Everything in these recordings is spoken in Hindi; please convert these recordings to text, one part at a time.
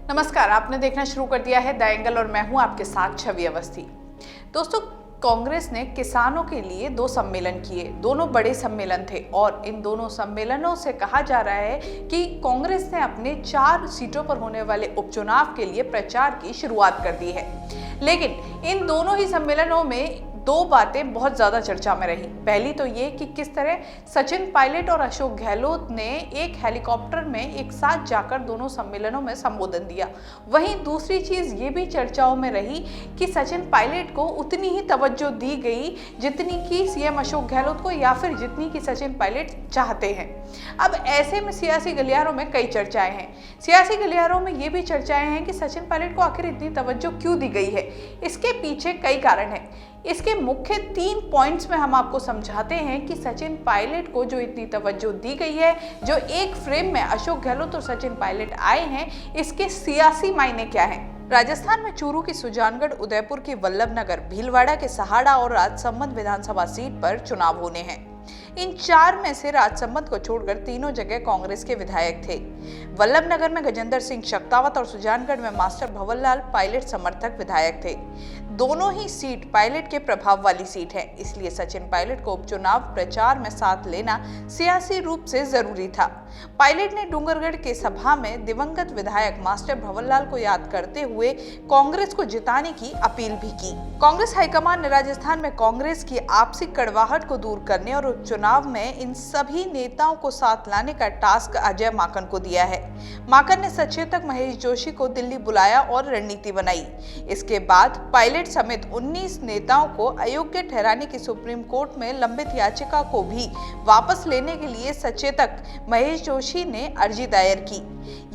नमस्कार, आपने देखना शुरू कर दिया है द एंगल और मैं हूं आपके साथ छवि अवस्थी। दोस्तों, कांग्रेस ने किसानों के लिए 2 सम्मेलन किए, दोनों बड़े सम्मेलन थे और इन दोनों सम्मेलनों से कहा जा रहा है कि कांग्रेस ने अपने 4 सीटों पर होने वाले उपचुनाव के लिए प्रचार की शुरुआत कर दी है। लेकिन इन दोनों ही सम्मेलनों में 2 बातें बहुत ज्यादा चर्चा में रही। पहली तो ये कि किस तरह सचिन पायलट और अशोक गहलोत ने एक हेलीकॉप्टर में एक साथ जाकर दोनों सम्मेलनों में संबोधन दिया। वहीं दूसरी चीज ये भी चर्चाओं में रही कि सचिन पायलट को उतनी ही तवज्जो दी गई जितनी कि सीएम अशोक गहलोत को, या फिर जितनी कि सचिन पायलट चाहते हैं। अब ऐसे में सियासी गलियारों में कई चर्चाएं हैं। सियासी गलियारों में ये भी चर्चाएं हैं कि सचिन पायलट को आखिर इतनी तवज्जो क्यों दी गई है। इसके पीछे कई कारण हैं। इसके मुख्य 3 पॉइंट्स में हम आपको समझाते हैं कि सचिन पायलट को जो इतनी तवज्जो दी गई है, जो एक फ्रेम में अशोक गहलोत और सचिन पायलट आए हैं, इसके सियासी मायने क्या हैं। राजस्थान में चूरू की सुजानगढ़, उदयपुर की वल्लभनगर, भीलवाड़ा के सहाड़ा और राजसमंद विधानसभा सीट पर चुनाव होने हैं। इन 4 में से राजसमंद को छोड़कर तीनों जगह कांग्रेस के विधायक थे। वल्लभनगर में गजेंद्र सिंह शेखावत और सुजानगढ़ में मास्टर भंवरलाल पायलट समर्थक विधायक थे। दोनों ही सीट पायलट के प्रभाव वाली सीट है, इसलिए सचिन पायलट को उपचुनाव प्रचार में साथ लेना सियासी रूप से जरूरी था। पायलट ने डूंगरगढ़ के सभा में दिवंगत विधायक मास्टर भंवरलाल को याद करते हुए कांग्रेस को जिताने की अपील भी की। कांग्रेस हाईकमान ने राजस्थान में कांग्रेस की आपसी कड़वाहट को दूर करने और उपचुनाव में इन सभी नेताओं को साथ लाने का टास्क अजय माकन को दिया है। माकन ने सचेतक महेश जोशी को दिल्ली बुलाया और रणनीति बनाई। इसके बाद पायलट समेत 19 नेताओं को अयोग्य ठहराने की सुप्रीम कोर्ट में लंबित याचिका को भी वापस लेने के लिए सचेतक महेश जोशी ने अर्जी दायर की।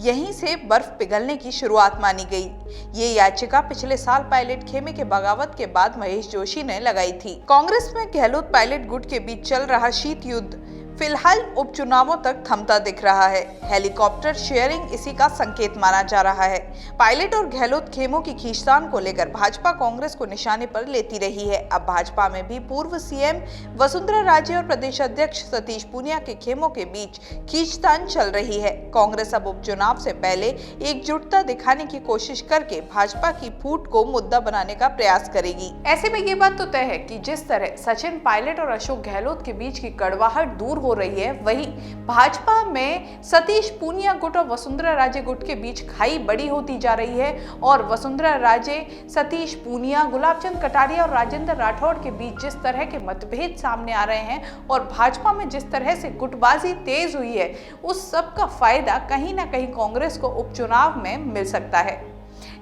यहीं से बर्फ पिघलने की शुरुआत मानी गई। ये याचिका पिछले साल पायलट खेमे के बगावत के बाद महेश जोशी ने लगाई थी। कांग्रेस में गहलोत पायलट गुट के बीच चल रहा शीत युद्ध फिलहाल उपचुनावों तक थमता दिख रहा है। हेलीकॉप्टर शेयरिंग इसी का संकेत माना जा रहा है। पायलट और गहलोत खेमों की खींचतान को लेकर भाजपा कांग्रेस को निशाने पर लेती रही है। अब भाजपा में भी पूर्व सीएम वसुंधरा राजे और प्रदेश अध्यक्ष सतीश पूनिया के खेमों के बीच खींचतान चल रही है। कांग्रेस अब उपचुनाव से पहले एकजुटता दिखाने की कोशिश करके भाजपा की फूट को मुद्दा बनाने का प्रयास करेगी। ऐसे में ये बात तो तय है कि जिस तरह सचिन पायलट और अशोक गहलोत के बीच की कड़वाहट दूर हो रही है, वही भाजपा में सतीश पूनिया गुट और वसुंधरा राजे गुट के बीच खाई बड़ी होती जा रही है और वसुंधरा राजे, सतीश पूनिया, गुलाबचंद कटारिया और राजेंद्र राठौड़ के बीच जिस तरह के मतभेद सामने आ रहे हैं और भाजपा में जिस तरह से गुटबाजी तेज हुई है, उस सब का फायदा कहीं ना कहीं कांग्रेस को उपचुनाव में मिल सकता है।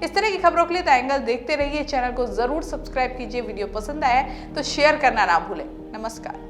इस तरह की खबरों के लिए द एंगल देखते रहिए। चैनल को जरूर सब्सक्राइब कीजिए। वीडियो पसंद आया तो शेयर करना ना भूलें। नमस्कार।